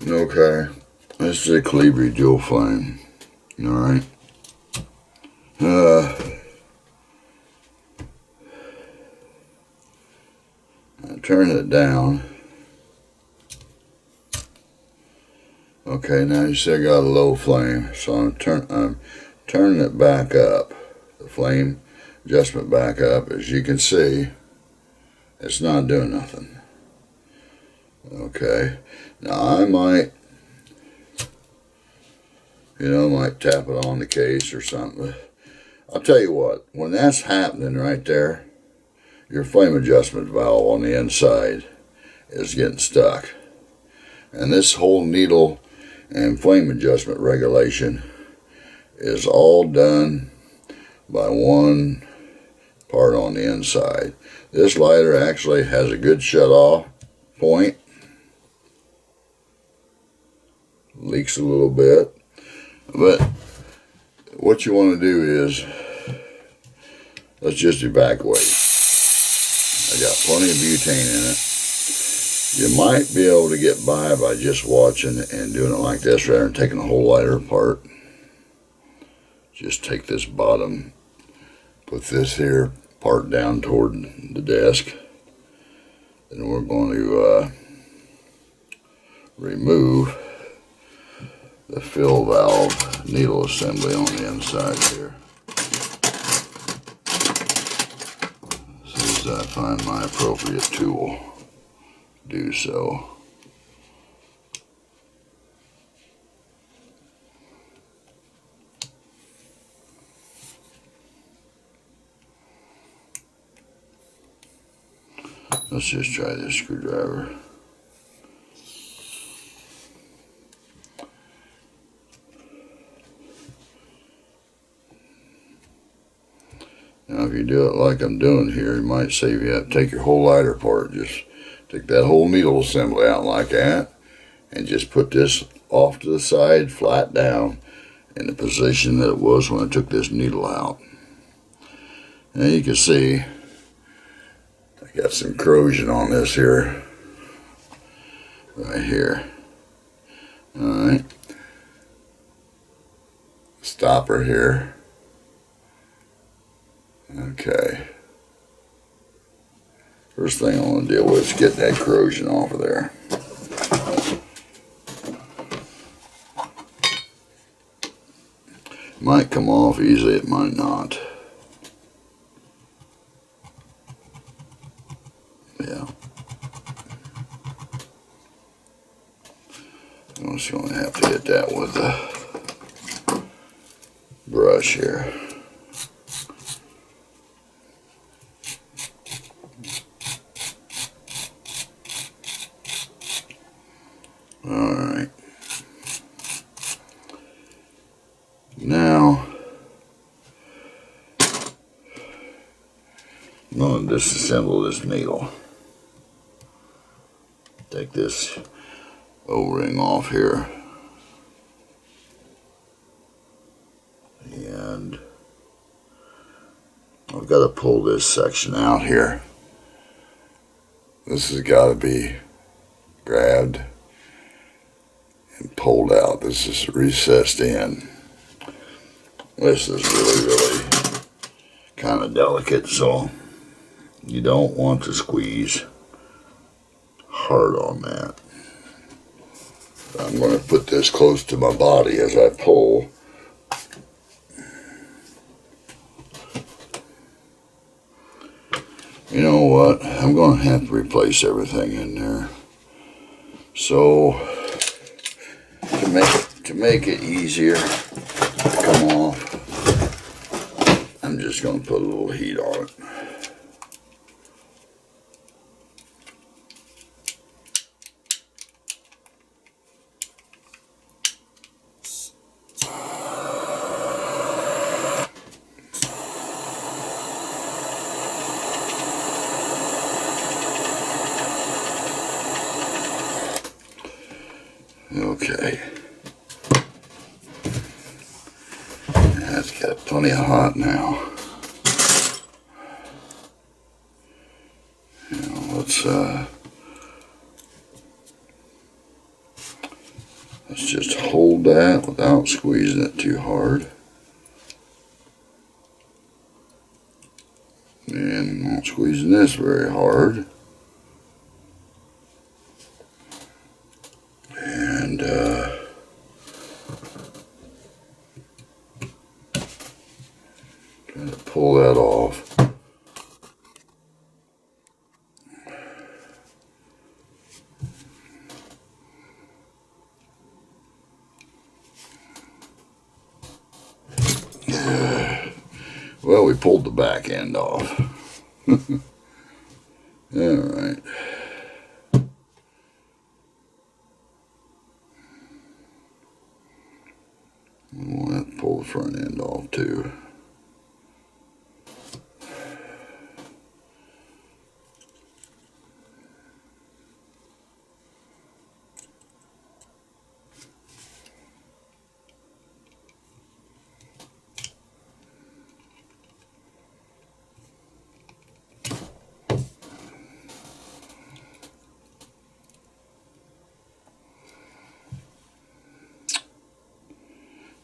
Okay, this is a Colibri dual flame. Alright. I turn it down. Okay, now you still got a low flame, so I'm turning it back up. The flame adjustment back up. As you can see, it's not doing nothing. Okay, now I might tap it on the case or something. I'll tell you what, when that's happening right there, your flame adjustment valve on the inside is getting stuck. And this whole needle and flame adjustment regulation is all done by one part on the inside. This lighter actually has a good shut off point. Leaks a little bit, but what you want to do is, let's just evacuate. I got plenty of butane in it. You might be able to get by just watching and doing it like this rather than taking the whole lighter apart. Just take this bottom, put this here part down toward the desk. Then we're going to remove the fill valve needle assembly on the inside here. As soon as I find my appropriate tool, do so. Let's just try this screwdriver. Now if you do it like I'm doing here, it might save you have to take your whole lighter apart. Just take that whole needle assembly out like that and just put this off to the side, flat down, in the position that it was when I took this needle out. Now you can see I got some corrosion on this here, right here. Alright. Stopper here. Okay. First thing I want to deal with is get that corrosion off of there. It might come off easily, it might not. Yeah. I'm just going to have to hit that with a brush here. Alright. Now, I'm going to disassemble this needle. Take this O-ring off here. And I've got to pull this section out here. This has got to be grabbed and pulled out. This is recessed in. This is really kind of delicate, so you don't want to squeeze hard on that. I'm going to put this close to my body as I pull. You know what? I'm going to have to replace everything in there. So to make it easier to come off, I'm just going to put a little heat on it. Okay. That's got plenty of hot now. Let's Let's just hold that without squeezing it too hard. And not squeezing this very hard. And try to pull that off. Well, we pulled the back end off. Alright. We'll have to pull the front end off too.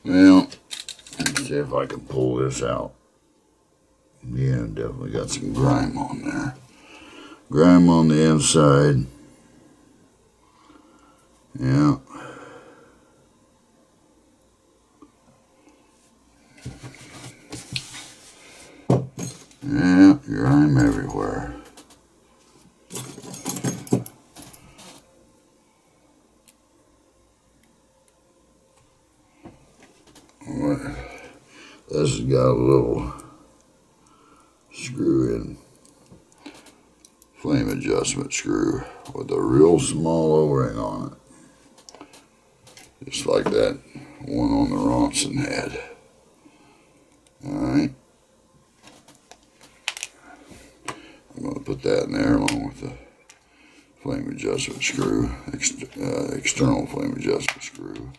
Well, let's see if I can pull this out. Yeah, definitely got some grime on there. Grime on the inside. Yeah. Yeah, grime everywhere. This has got a little screw in, flame adjustment screw with a real small O-ring on it. Just like that one on the Ronson had. Alright. I'm going to put that in there along with the flame adjustment screw, external flame adjustment screw.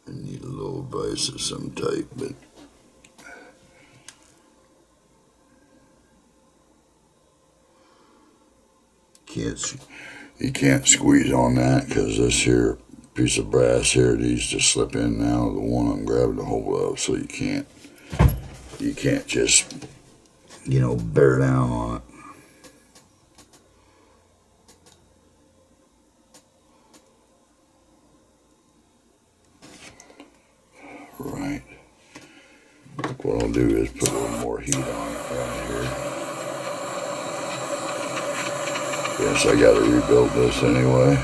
I need a little vise of some type, but you can't squeeze on that because this here piece of brass here needs to slip in now. The one I'm grabbing the hold of, so you can't just bear down on it. Right. What I'll do is put a little more heat on it right here. Yes, I got to rebuild this anyway.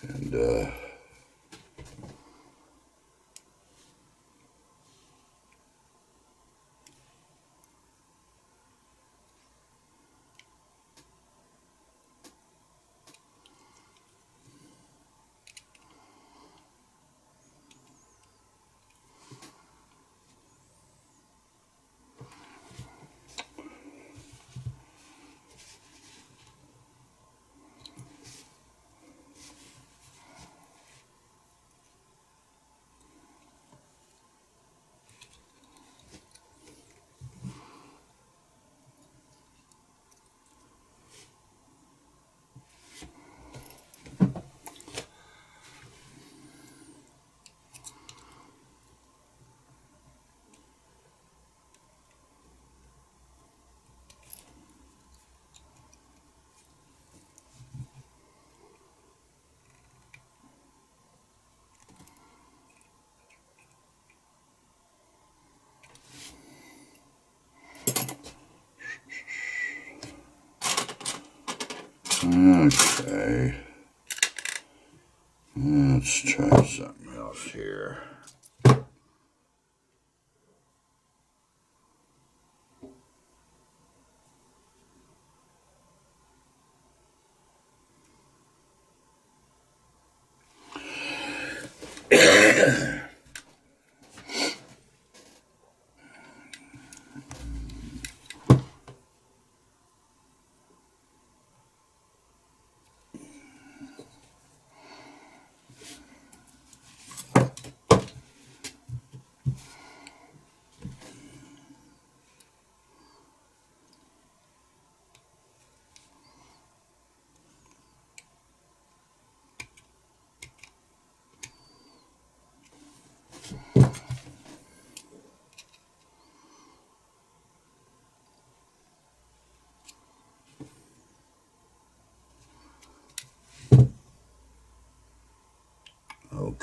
And okay, let's try something else here.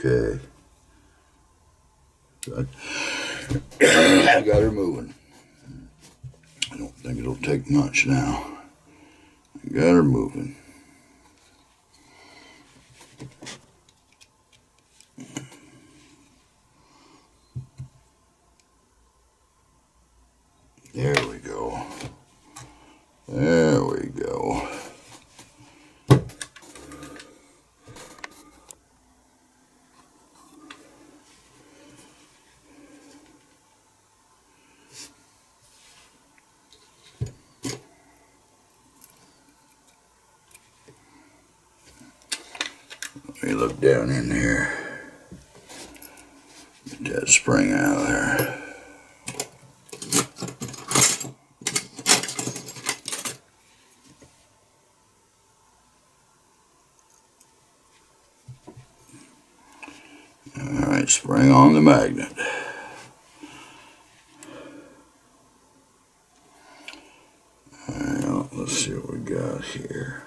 Okay. I got her moving. I don't think it'll take much now. I got her moving. There we go. There we go. Let me look down in here. Get that spring out of there. Alright, spring on the magnet. Alright, let's see what we got here.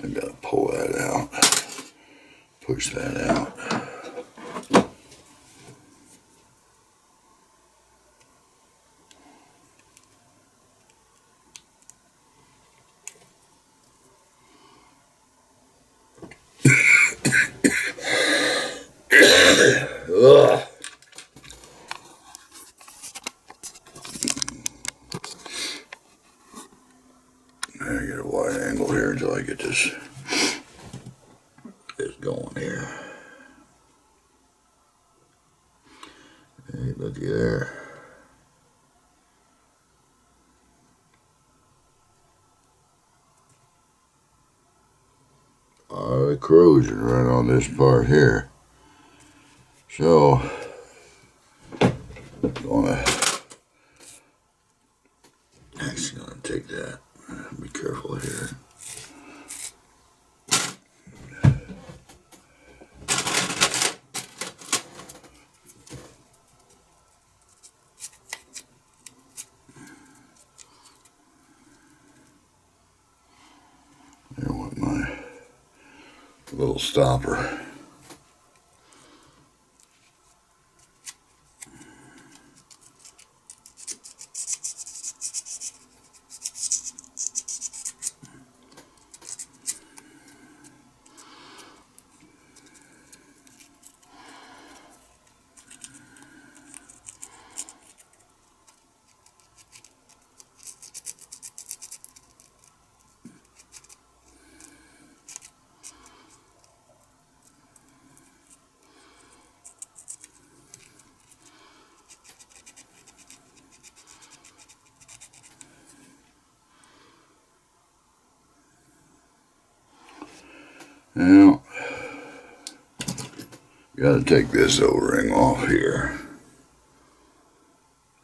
I gotta pull that out, push that out. Ugh. I get a wide angle here until I get this going here. Hey, looky there. The corrosion right on this part here. So, actually gonna take that. Be careful here. There went my little stopper. Now, gotta take this O-ring off here.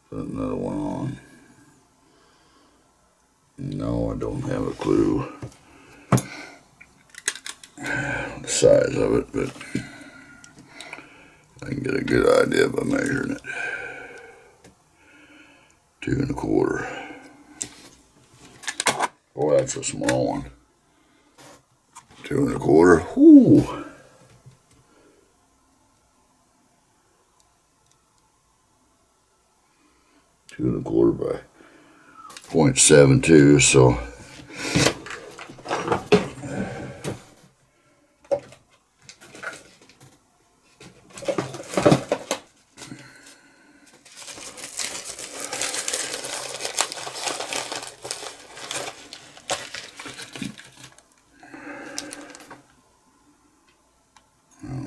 Put another one on. No, I don't have a clue the size of it, but I can get a good idea by measuring it. 2 1/4. Oh, that's a small one. 2 1/4. Whoo. 2 1/4 by 0.72, so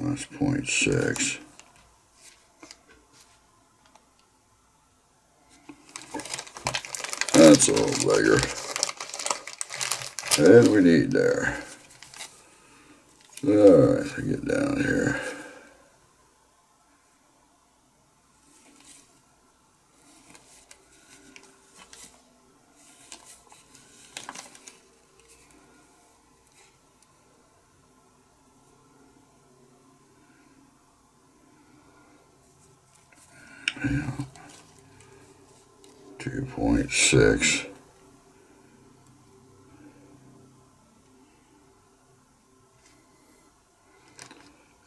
that's 0.6. That's a little bigger than we need there. Alright, I get down here. Yeah. 2.6.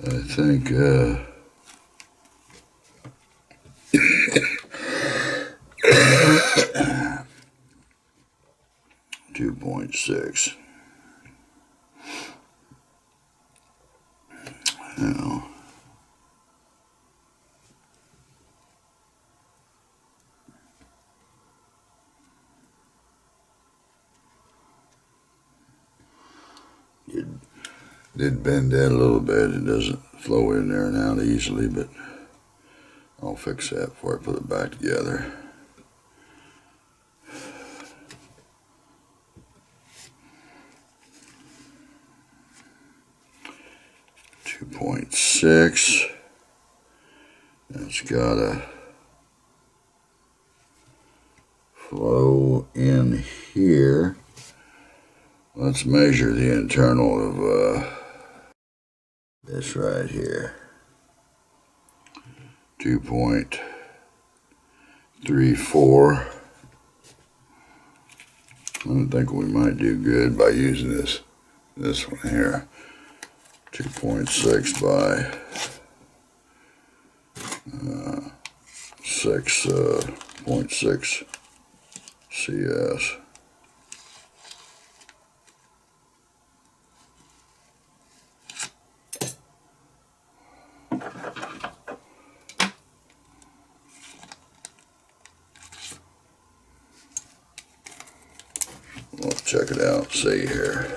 I think 2.6. Now, it did bend that a little bit. It doesn't flow in there and out easily, but I'll fix that before I put it back together. .6. That's got a flow in here. Let's measure the internal of this right here. 2.34. I think we might do good by using this one here. 2.6 by 6.6 CS. We'll check it out, see here.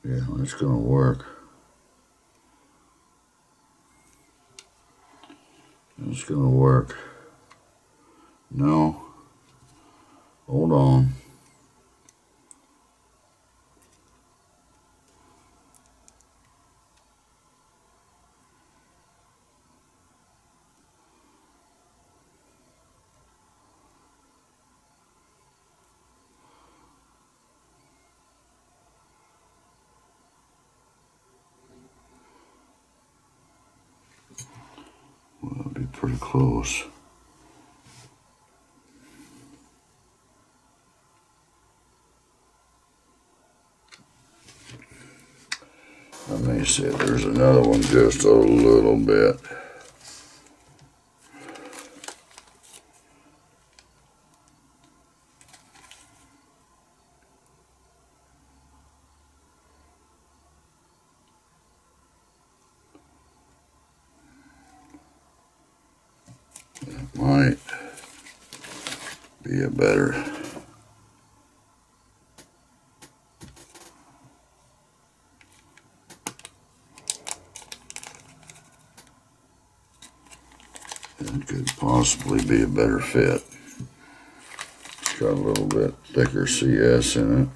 Yeah, it's gonna work. It's gonna work. No. Hold on. Well, that'll be pretty close. Let me see if there's another one just a little bit. That might be a better. It could possibly be a better fit. It's got a little bit thicker CS in it.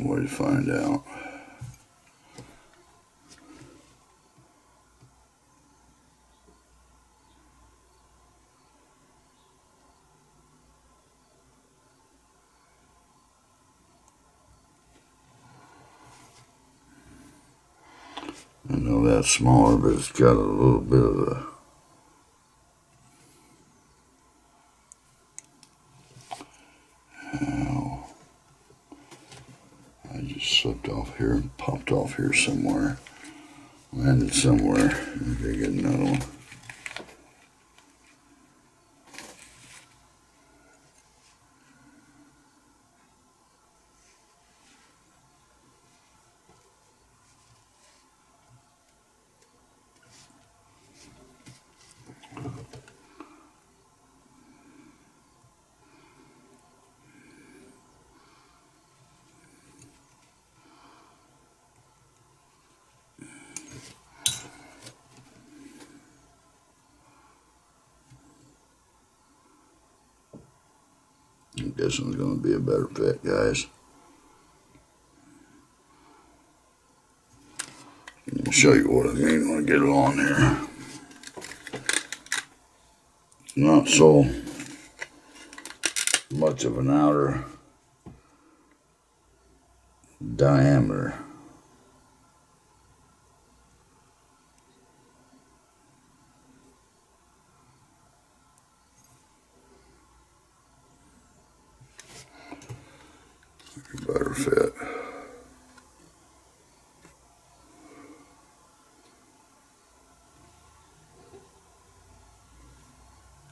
Way to find out. I know that's smaller, but it's got a little bit of a here and popped off here somewhere. Landed somewhere. Okay, get another one. I think this one's going to be a better fit, guys. I'll show you what I mean when I get it on here. It's not so much of an outer diameter. Better fit.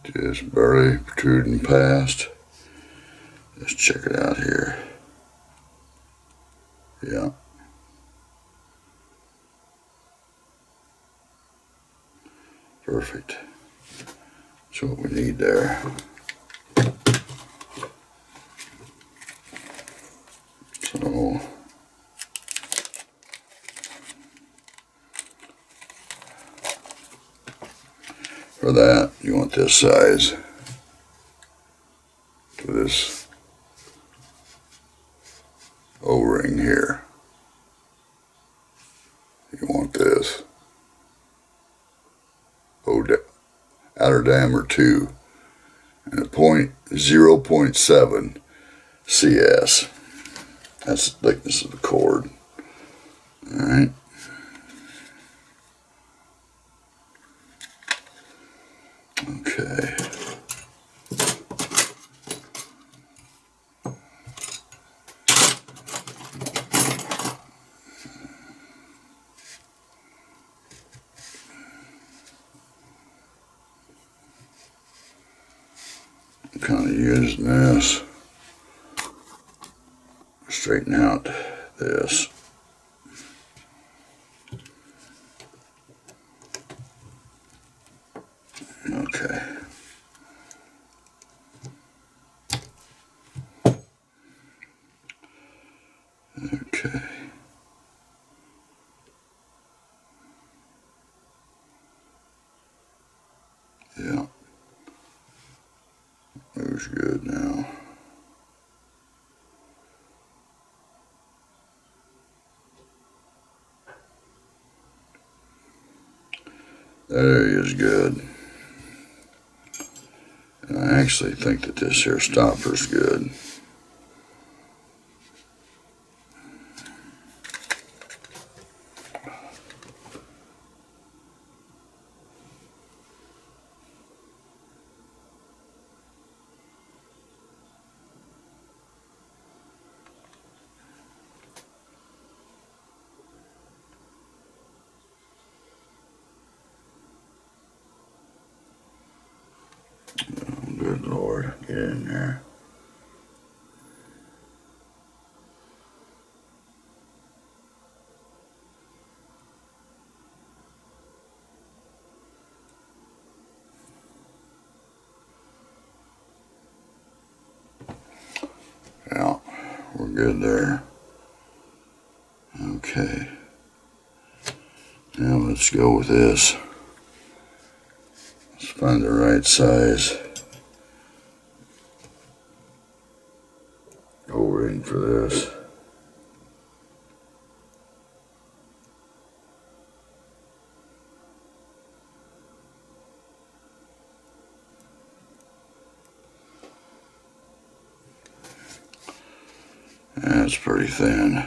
Just barely protruding past. Let's check it out here. Yeah. Perfect. That's what we need there. So for that, you want this size for this O-ring here. You want this outer diameter 2 and a 0.7 CS. That's the thickness of the cord. Alright. Okay. I'm kind of using this. Straighten out this. Okay. Okay. Yeah. Moves good now. That area is good. And I actually think that this here stopper is good. Good Lord, get in there. Yeah, we're good there. Okay. Now let's go with this. Let's find the right size O-ring for this. That's pretty thin.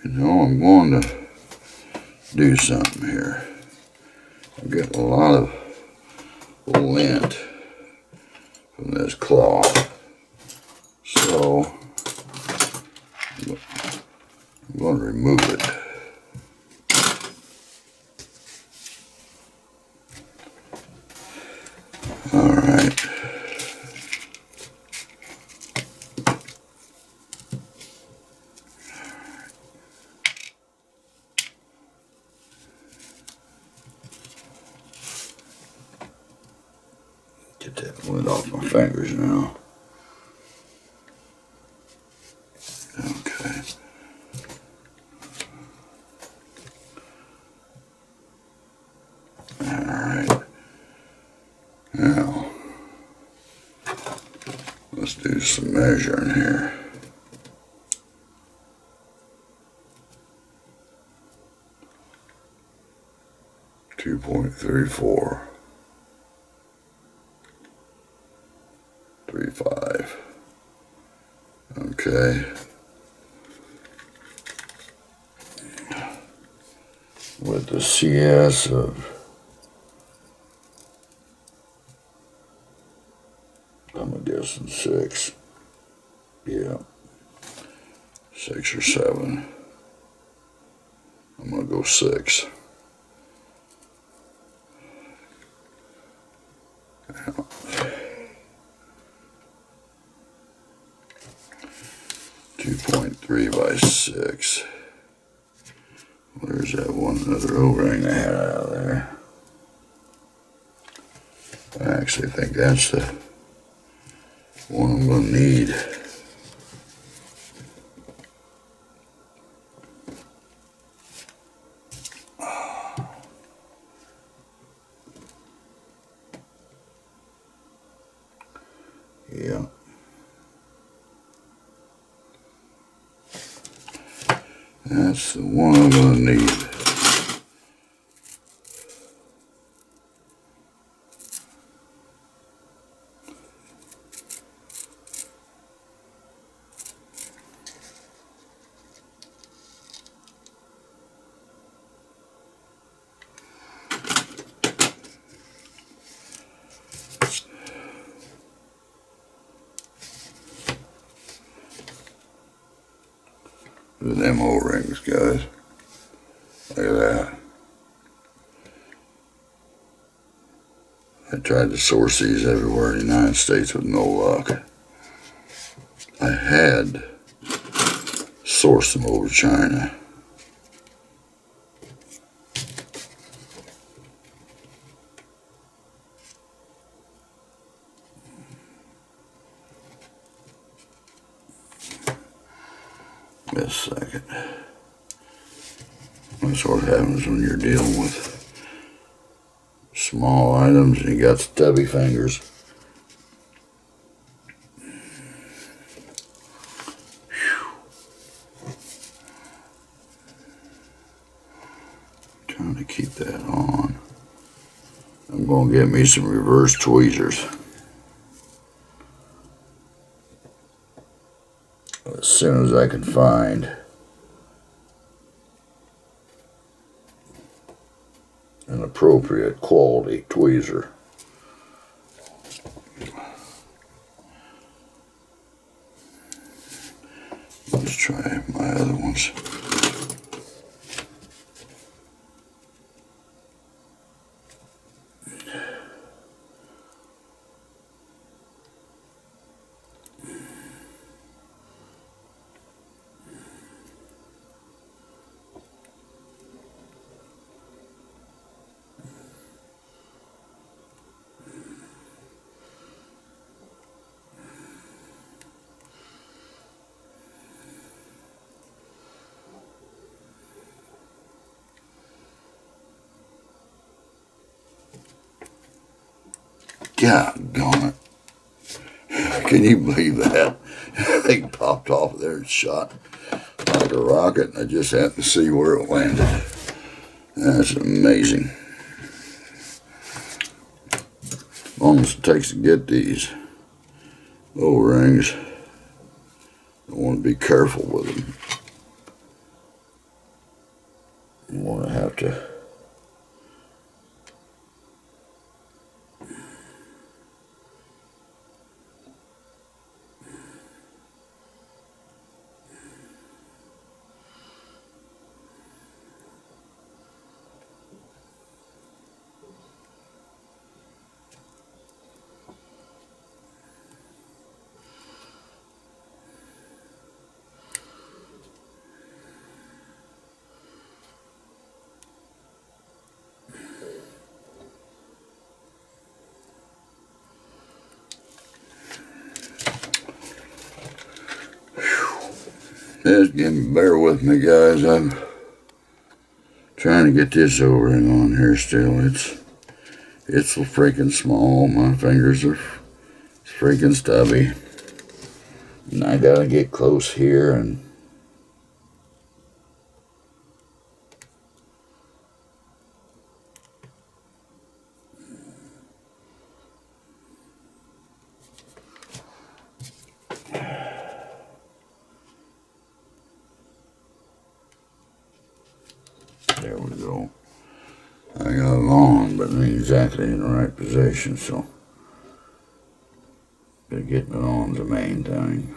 You know, I'm going to do something here. I'm getting a lot of lint from this cloth. So I'm going to remove it. All right. Get that lid off my fingers now. Okay. All right. Now, let's do some measuring here. .34. 35. Okay. With the CS of, I'm guessing 6. Yeah. 6 or 7. I'm going to go 6. 2.3 by 6. Where's that one other O-ring I had out of there? I actually think that's the one I'm going to need. Yeah. That's the one I'm going to need. With them O-rings, guys. Look at that. I tried to source these everywhere in the United States with no luck. I had sourced them over China. Just a second. That's what happens when you're dealing with small items and you got stubby fingers. Trying to keep that on. I'm going to get me some reverse tweezers. As soon as I can find an appropriate quality tweezer. Let's try my other ones. God darn it. Can you believe that? That thing popped off there and shot like a rocket, and I just happened to see where it landed. That's amazing. As long as it takes to get these O-rings, I want to be careful with them. You want to have to Just bear with me, guys. I'm trying to get this O-ring on here still. It's freaking small. My fingers are freaking stubby. And I gotta get close here and there we go. I got it on, but not exactly in the right position, so getting it on is the main thing.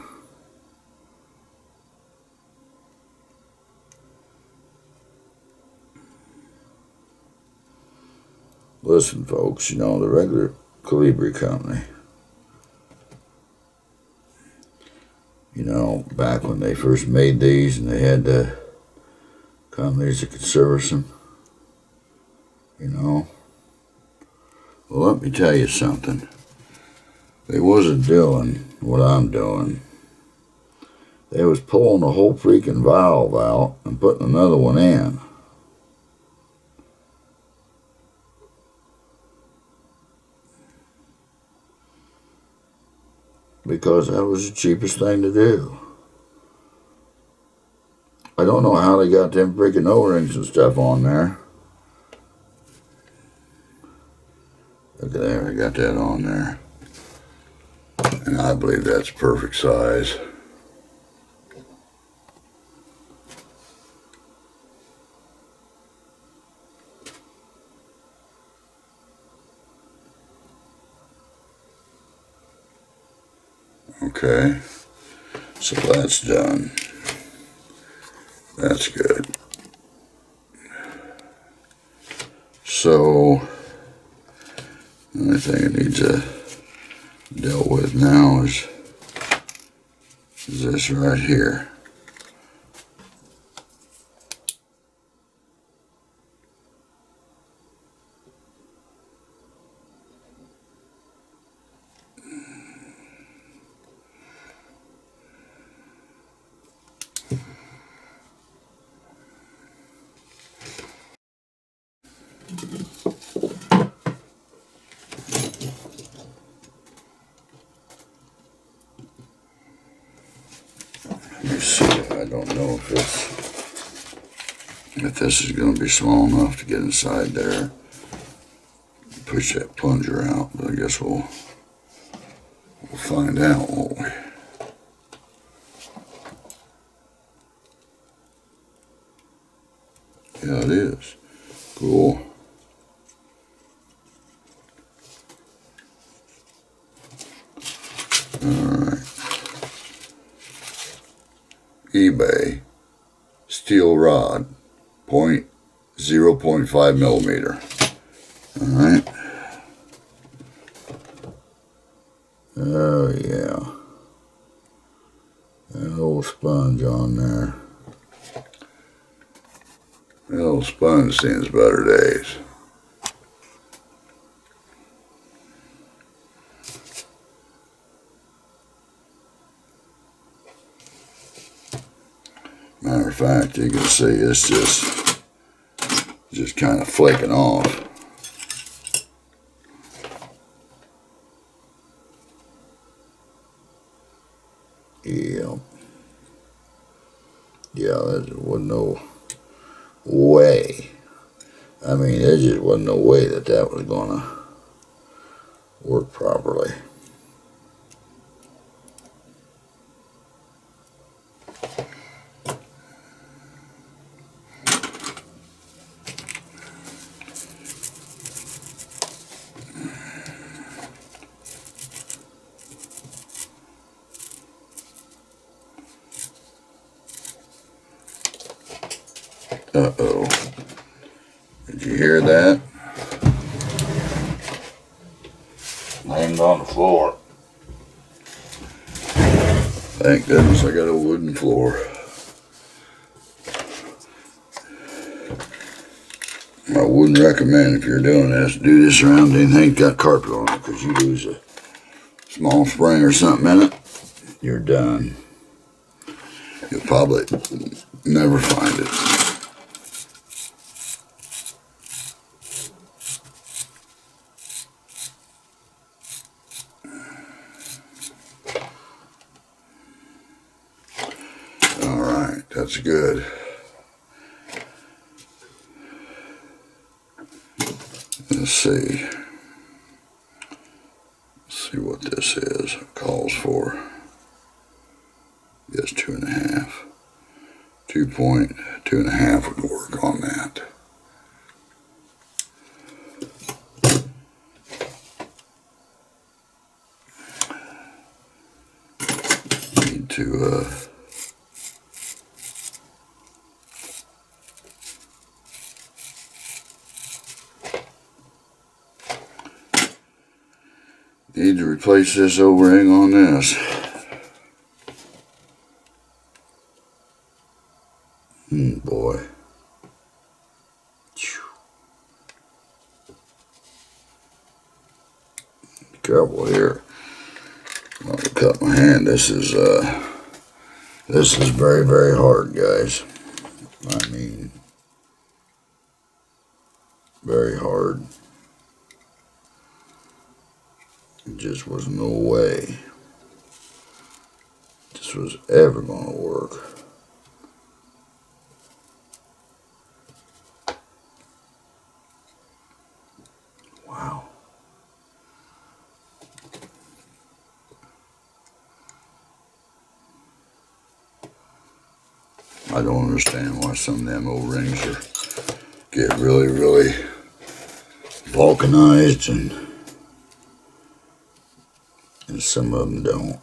Listen, folks, you know, the regular Colibri company, you know, back when they first made these and they had the companies that could service them, you know, well, let me tell you something. They wasn't doing what I'm doing. They was pulling the whole freaking valve out and putting another one in. Because that was the cheapest thing to do. I don't know how they got them freaking O-rings and stuff on there. Look at there, I got that on there. And I believe that's perfect size. Okay, so that's done. That's good. So, the only thing it needs to deal with now is this right here. Let me see. I don't know if this is going to be small enough to get inside there. Push that plunger out, but I guess we'll find out, won't we? Yeah, it is. Cool. Alright. eBay steel rod, 0.5 millimeter. Alright. Oh yeah. That little sponge on there. That little sponge seems better days. Matter of fact, you can see it's just kind of flaking off. Yeah. Yeah, there wasn't no way. I mean, there just wasn't no way that was gonna work properly. Uh-oh. Did you hear that? Landed on the floor. Thank goodness I got a wooden floor. I wouldn't recommend, if you're doing this, do this around anything that's got carpet on it, because you lose a small spring or something in it, you're done. You'll probably never find it. All right, that's good. Let's see. Let's see what this is. It calls for. Yes, 2.5. 2.5 would work on that. Need to need to replace this O-ring on this. Boy. Be careful here. I'm gonna cut my hand. This is very, very hard, guys. I mean, very hard. There just was no way this was ever gonna work. Wow. I don't understand why some of them O-rings get really, really vulcanized and some of them don't.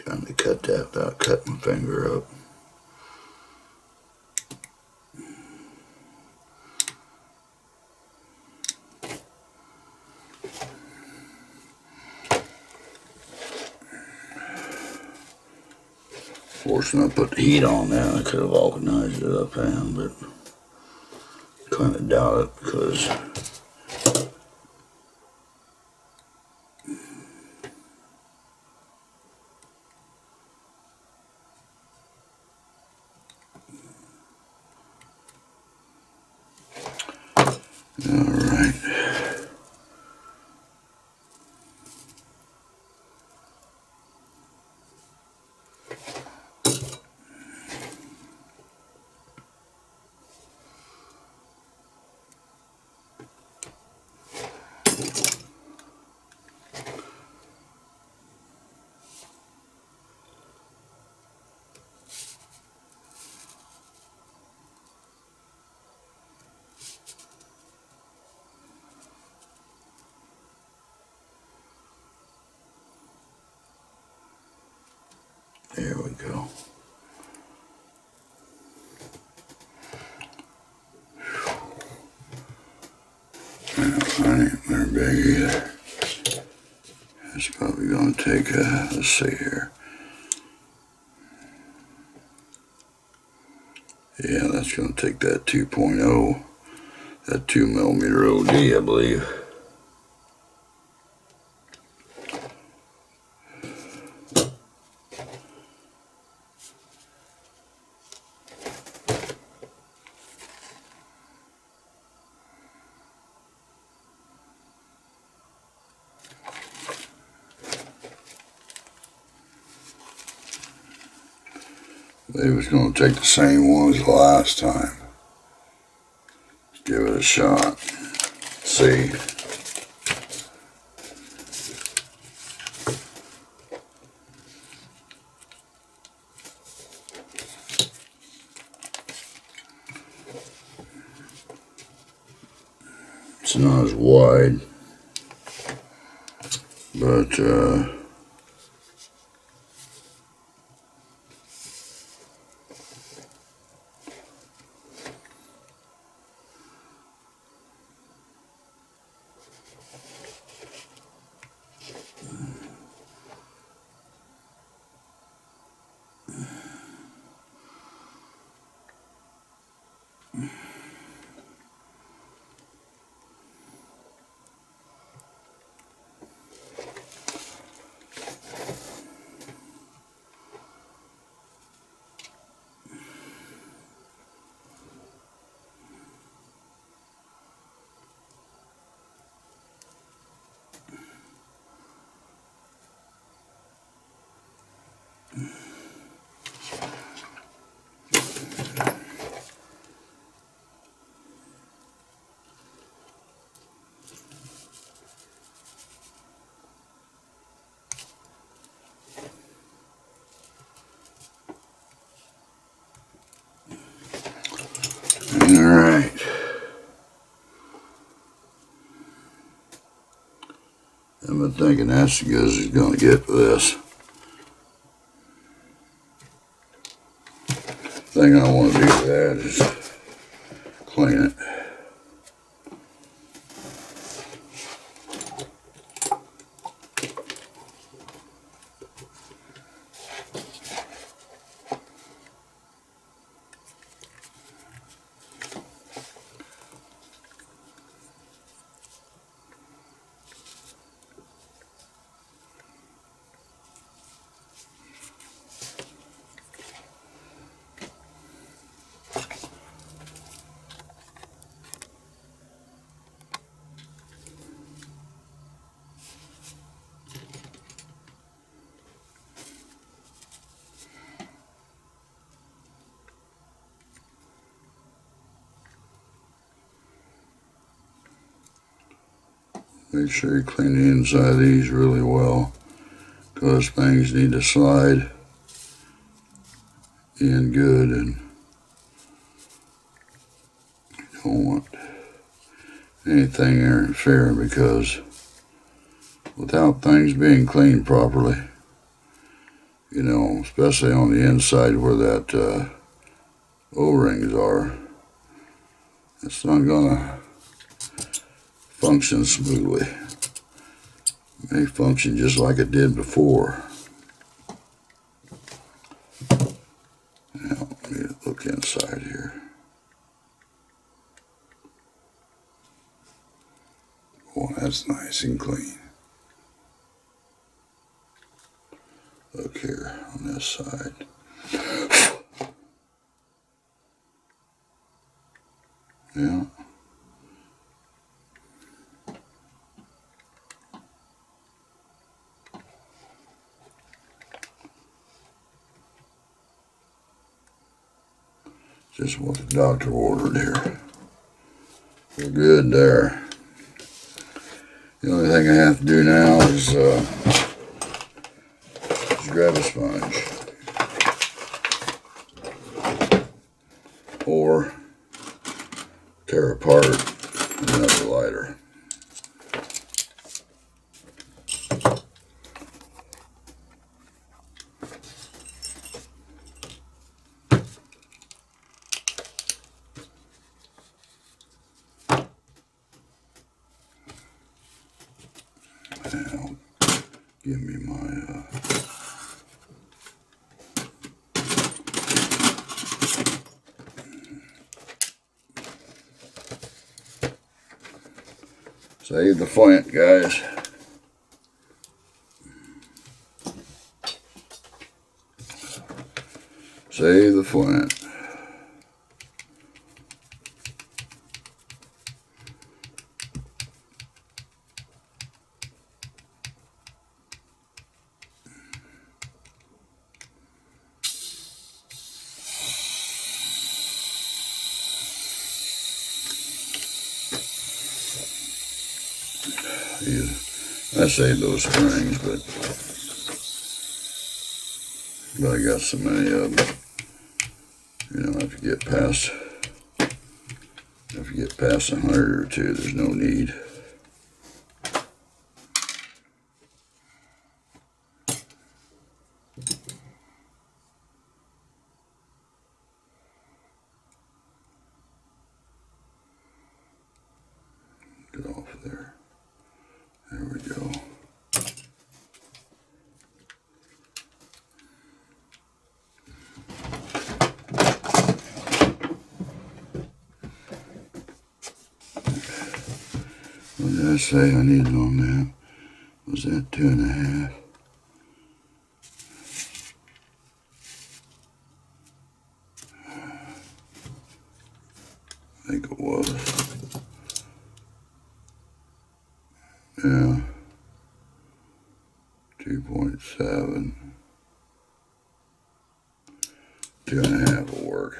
Trying to cut that without cutting my finger up. Fortunately, I put the heat on there. I could have vulcanized it up and, but kind of doubt it because alright. There we go. I ain't very big either. It's probably going to take let's see here. Yeah, that's going to take that 2.0, that 2mm OD, I believe. They was going to take the same one as the last time. Let's give it a shot. See. side. But all right. I've been thinking that's as good as he's going to get for this. Thing I want to do with that is clean it. Make sure you clean the inside of these really well, because things need to slide in good, and you don't want anything interfering, because without things being cleaned properly, you know, especially on the inside where that O-rings are, it's not gonna function smoothly. It may function just like it did before. Now, let me look inside here. Oh, that's nice and clean. Look here on this side. Yeah. Just what the doctor ordered here. We're good there. The only thing I have to do now is grab a sponge or tear apart another lighter. Now, give me my save the flint, guys. Save the flint. I saved those springs, but I got so many of them. You know, if you get past 100 or 2, there's no need. say I needed on that? Was that 2.5? I think it was. Yeah. 2.7. 2.5 will work.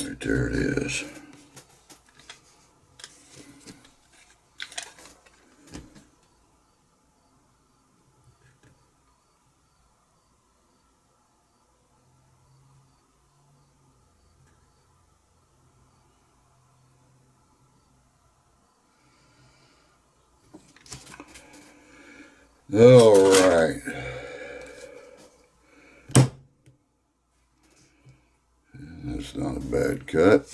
Right there it is. All right. That's not a bad cut.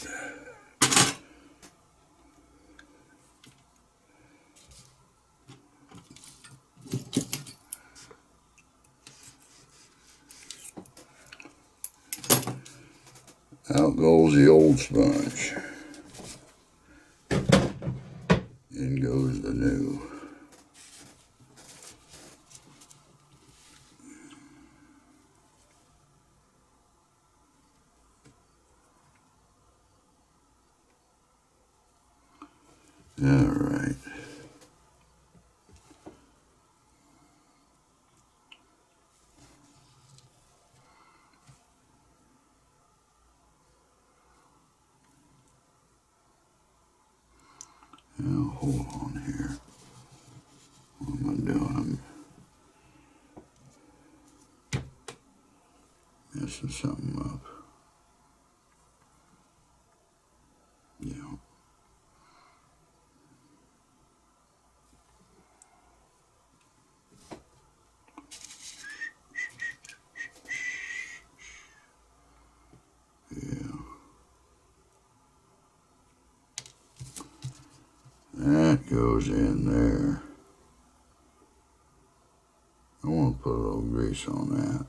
Out goes the old sponge. In goes the new. All right. Now hold on here. What am I doing? I'm messing something up. Yeah. Yeah. That goes in there. I want to put a little grease on that.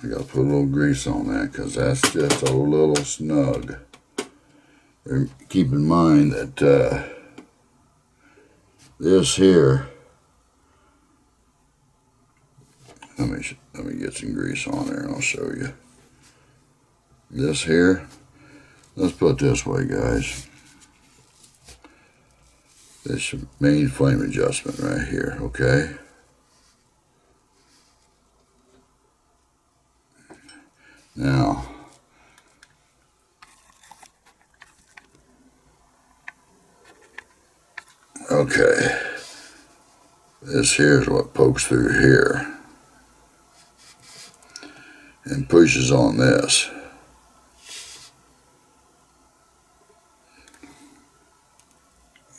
I got to put a little grease on that because that's just a little snug. And keep in mind that this here, let me get some grease on there and I'll show you. This here, let's put it this way, guys. This main flame adjustment right here, okay? Now, okay, this here is what pokes through here and pushes on this.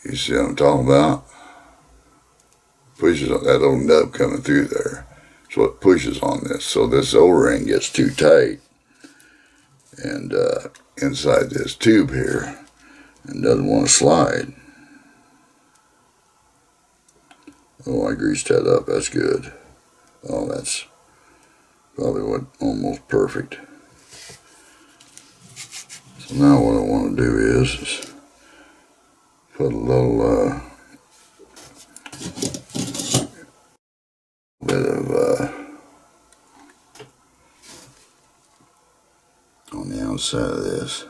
You see what I'm talking about? Pushes on that little nub coming through there. It's what pushes on this. So this O-ring gets too tight and inside this tube here and doesn't want to slide. Oh, I greased that up. That's good. Oh, that's probably what almost perfect. So now what I want to do is put a little bit of on the outside of this.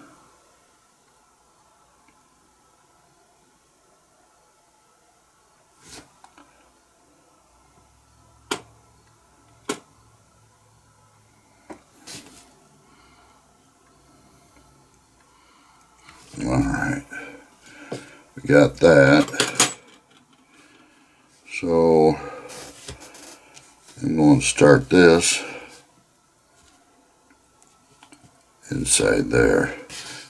All right, we got that. So I'm going to start this inside there.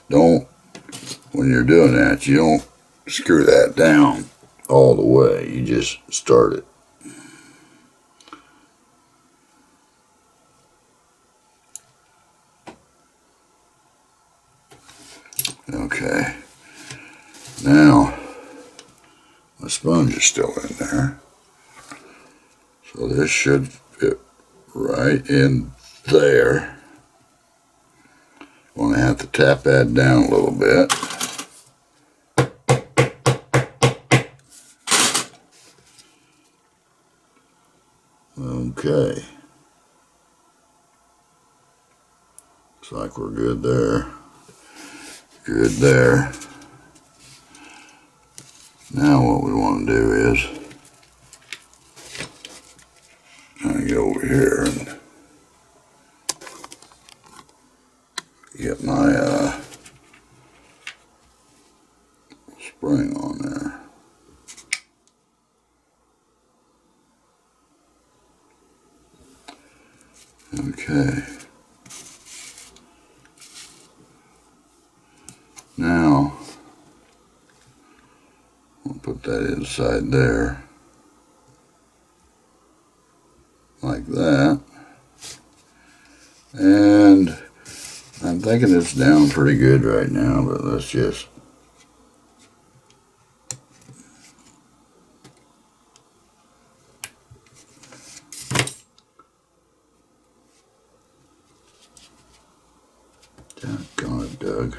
When you're doing that, you don't screw that down all the way. You just start it. Okay, Now, my sponge is still in there. So this should fit right in there. Gonna have to tap that down a little bit. Okay. Looks like we're good there. Good there. Now what we want to do is kind of get over here and get my spring on there. Okay. Now, I'll put that inside there, like that. And I'm thinking it's down pretty good right now, but let's just doggone it, Doug.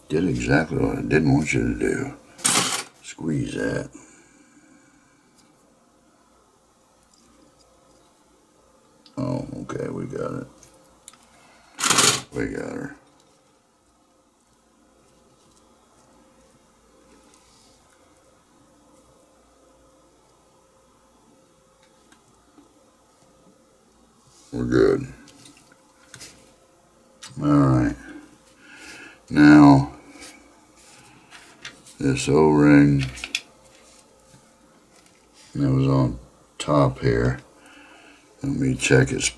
Did exactly what I didn't want you to do. Squeeze that. Oh, okay, we got it. We got her. We're good. All right. Now, this O-ring that was on top here, let me check its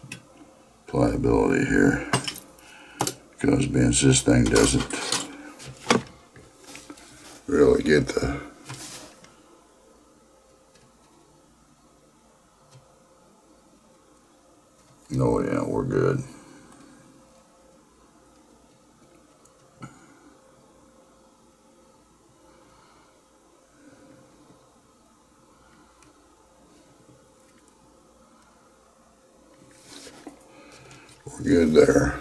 pliability here, because this thing doesn't really get the oh yeah, we're good. We're good there.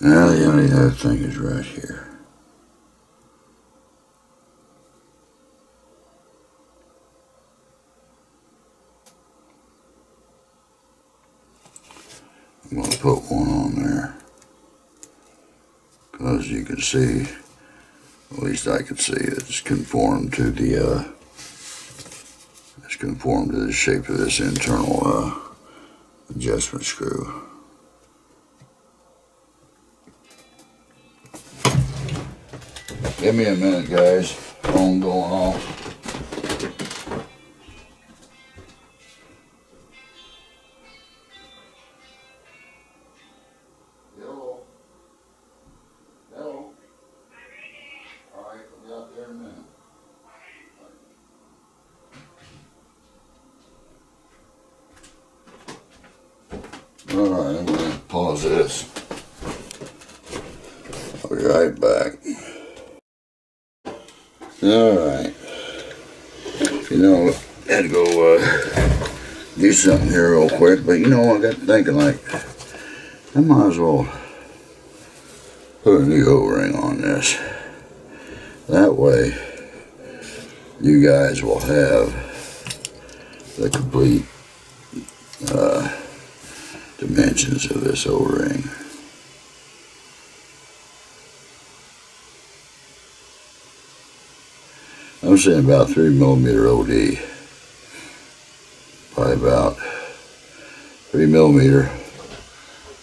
Now the only other thing is right here. I'm going to put one on there, because you can see, at least I can see, it's conformed to the shape of this internal adjustment screw. Give me a minute, guys. Phone going off. Hello. Hello. All right, I'll be out there in a minute. All right, I'm going to pause this. I'll be right back. All right. You know, I had to go do something here real quick, but you know, I got thinking, like, I might as well put a new O-ring on this. That way, you guys will have the complete dimensions of this O-ring. I'm saying about 3mm OD, probably about 3mm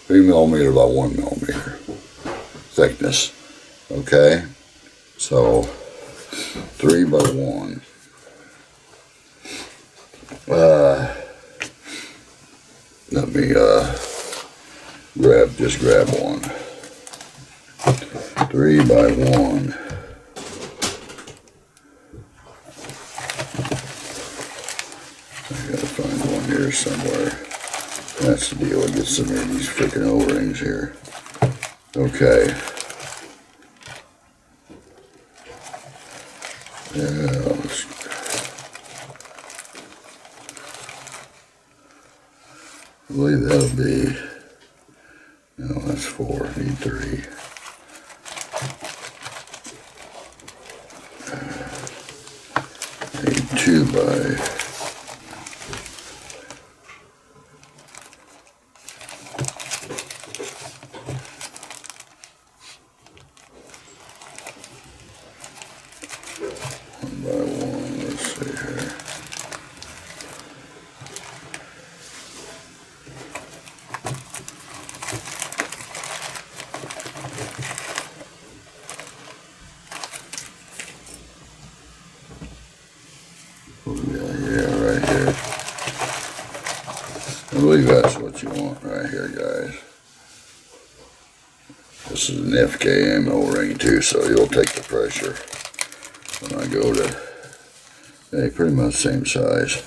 by 1mm thickness. Okay, so 3 by 1. Let me grab one. 3 by 1. I gotta find one here somewhere. That's the deal. Get some of these freaking O-rings here. Okay. Yeah, I believe that'll be, no, that's 4, need 3. Need 2 by 1 by 1, let's see here. Yeah, right here. I believe that's what you want right here, guys. This is an FKM O-ring too, so you'll take the pressure when I go to, hey, pretty much same size.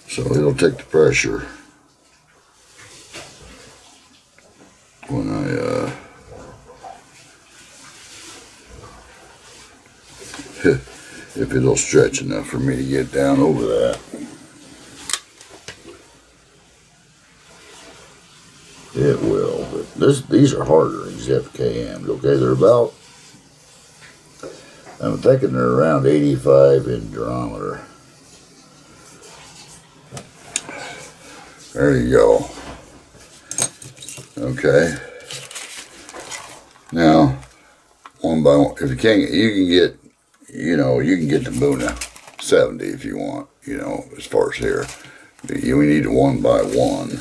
So it'll take the pressure when if it'll stretch enough for me to get down over that. It will, but these are harder, these FKMs, okay? They're about, I'm thinking they're around 85 in diameter. There you go. Okay. Now, 1 by 1, if you can't, you can get, you know, you can get the Buna 70 if you want, you know, as far as here. We need a 1 by 1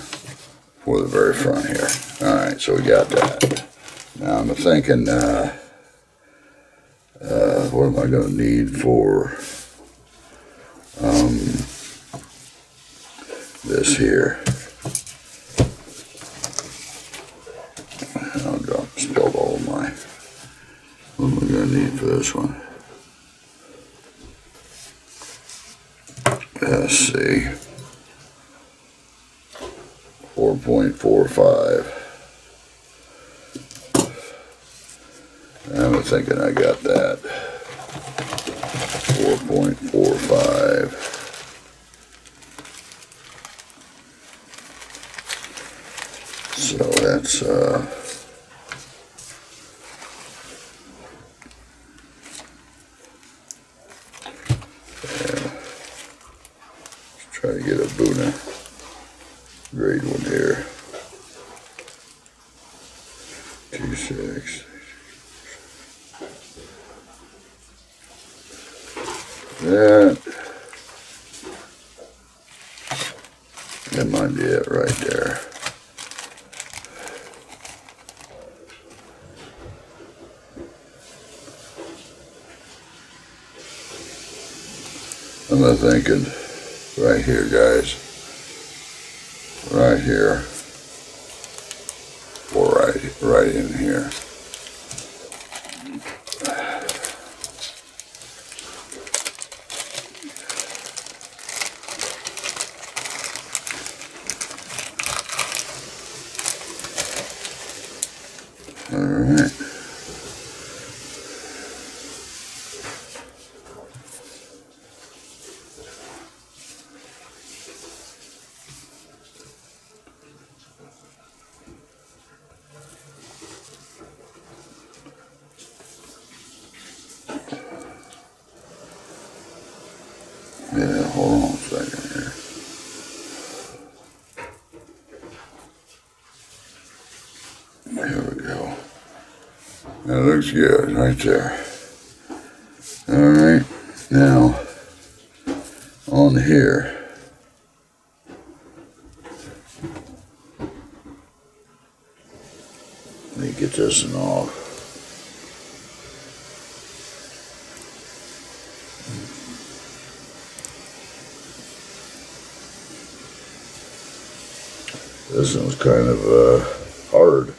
for the very front here. Alright, so we got that. Now I'm thinking, what am I going to need for this here? I spilled all of my, what am I going to need for this one? Let's see, 4.45. I'm thinking I got that. 4.45. So that's try to get a Buna grade one here. 2.6. That might be it right there. I'm thinking right here, guys. Right here. Or right in here. All right. Yeah, hold on a second here. There we go. That looks good right there. Alright, now on here, let me get this one off. This one's kind of hard.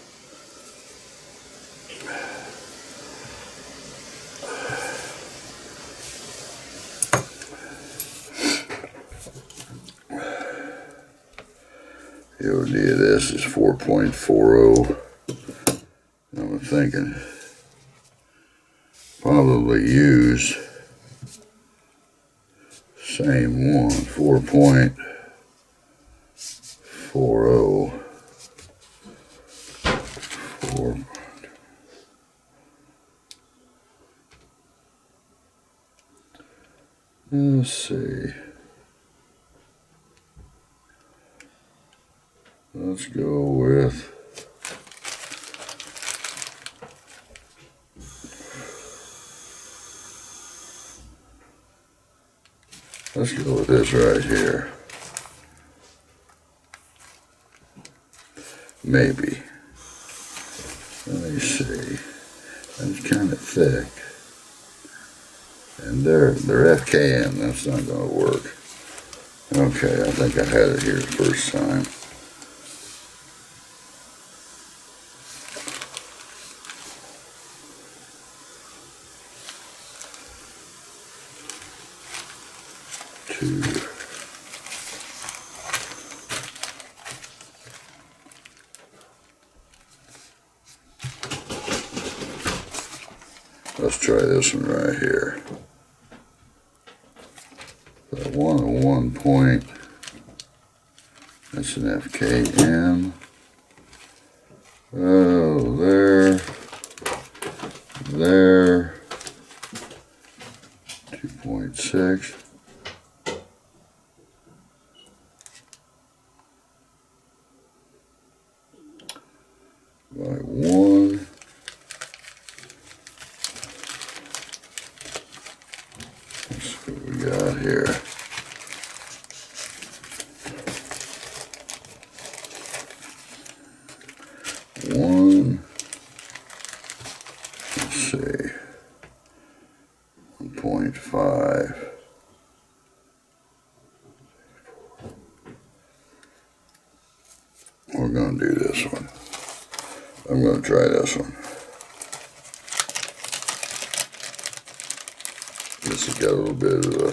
The OD of this is 4.40. I'm thinking typically use same one, 4.40. Let's see. Let's go with this right here. Maybe. Let me see. That's kind of thick. And they're FKM. That's not going to work. Okay, I think I had it here the first time. Let's try this one right here. So 1 point. That's an FKM. Oh, there. 2.6. By 1. Let's see what we got here. Let's see. 1.5. We're going to do this one. I'm going to try this one. This has got a little bit of a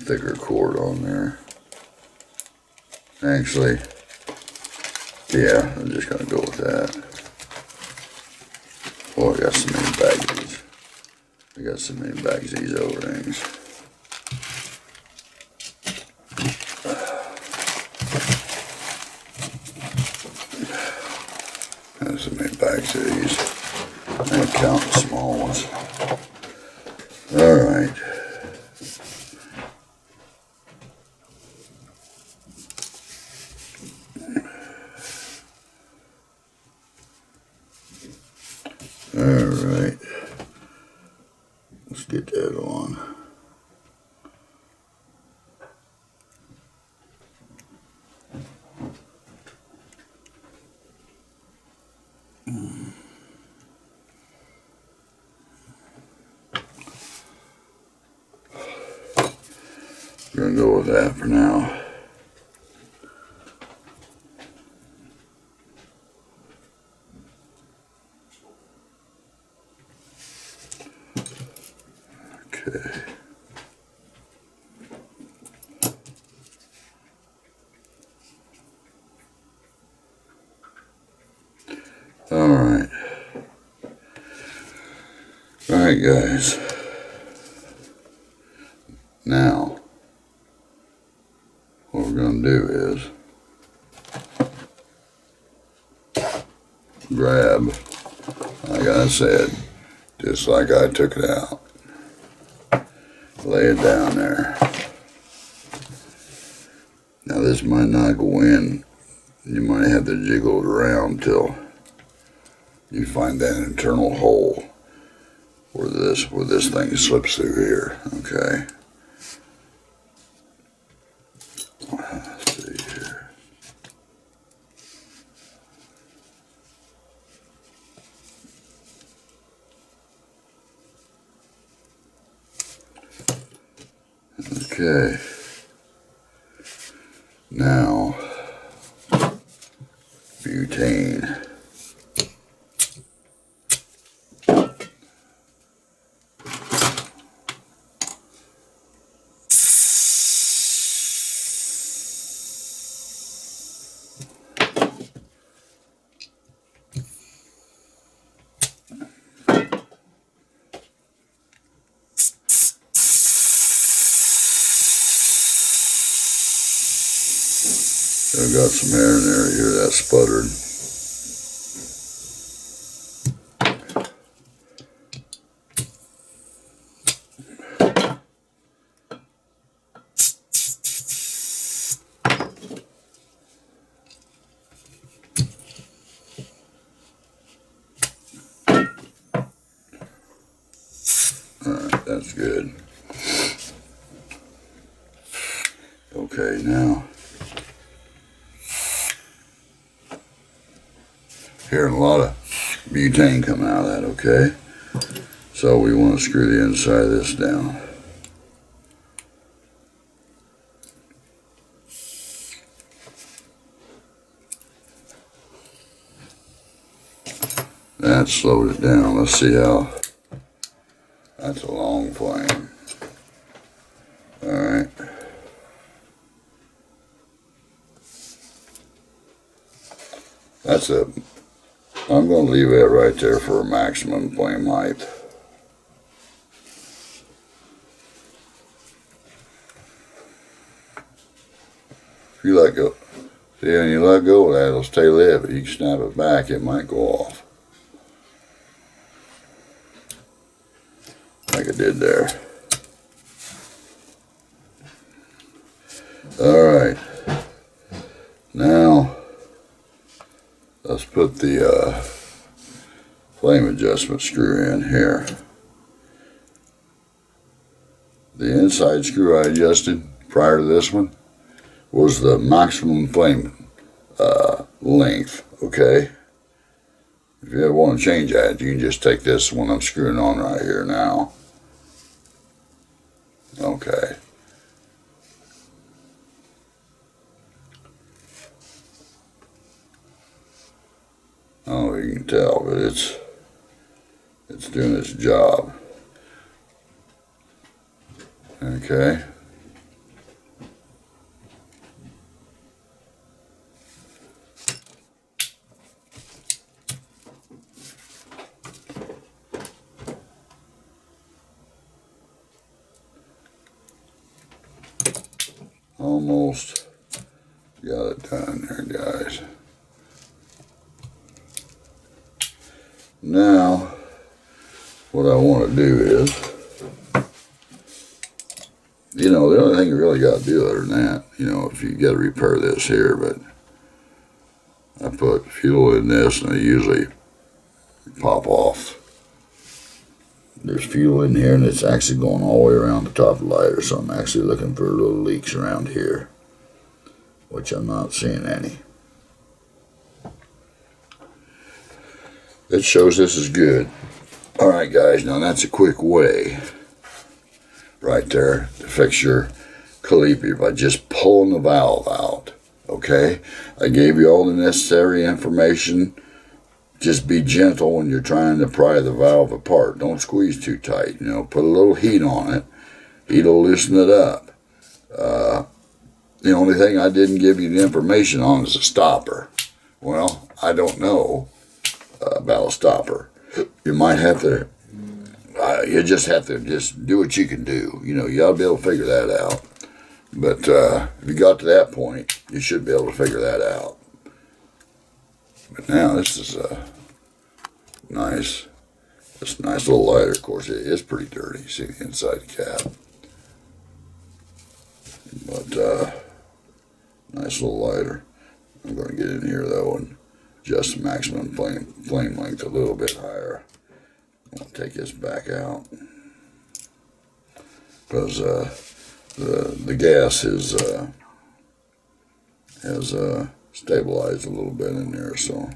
thicker cord on there. Actually, yeah, I'm just going to go with that. Oh, I got so many bags of these. I got so many bags of these O-rings. There's so many bags of these. I'm counting the small ones. All right. All right. Let's get that on. We're going to go with that for now. Okay. All right. All right, guys. Now, what we're going to do is grab, like I said, just like I took it out. Lay it down there. Now this might not go in. You might have to jiggle it around till you find that internal hole where this thing slips through here. Okay. Let's see here. Okay. Now, butane. I've got some air in there. You hear that sputtering. Alright, that's good. Okay, now hearing a lot of butane come out of that, okay? So we want to screw the inside of this down. That slowed it down. Let's see how. That's a long flame. Alright. That's it. I'm going to leave that right there for a maximum flame height. If you let go, see, when you let go of that, it'll stay lit, but you can snap it back, it might go off. Like it did there. Alright. Now, let's put the flame adjustment screw in here. The inside screw I adjusted prior to this one was the maximum flame length, okay? If you ever want to change that, you can just take this one I'm screwing on right here now. Okay. Oh, you can tell, but it's doing its job. Okay. Almost got it done there, guys. Now, what I want to do is, you know, the only thing you really got to do other than that, you know, if you got to repair this here, but I put fuel in this and they usually pop off. There's fuel in here and it's actually going all the way around the top of the lighter, so I'm actually looking for little leaks around here, which I'm not seeing any. It shows this is good. Alright guys, now that's a quick way right there to fix your Colibri by just pulling the valve out. Okay? I gave you all the necessary information. Just be gentle when you're trying to pry the valve apart. Don't squeeze too tight. You know, put a little heat on it. Heat'll loosen it up. The only thing I didn't give you the information on is a stopper. Well, I don't know about a stopper. You might have to, you just have to just do what you can do. You know, you ought to be able to figure that out. But if you got to that point, you should be able to figure that out. But now this is a nice little lighter. Of course, it is pretty dirty. You see the inside cap. But nice little lighter. I'm going to get in here though and adjust the maximum flame length a little bit higher. I'm going to take this back out because the gas has stabilized a little bit in there, so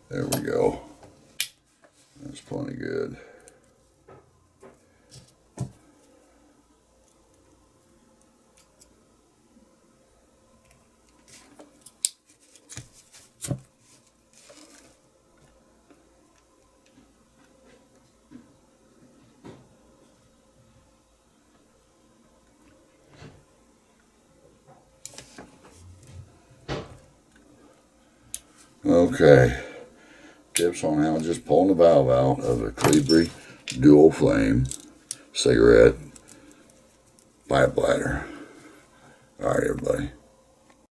there we go. That's plenty good. Okay, tips on how just pulling the valve out of the Colibri dual flame cigarette pipe lighter. All right, everybody.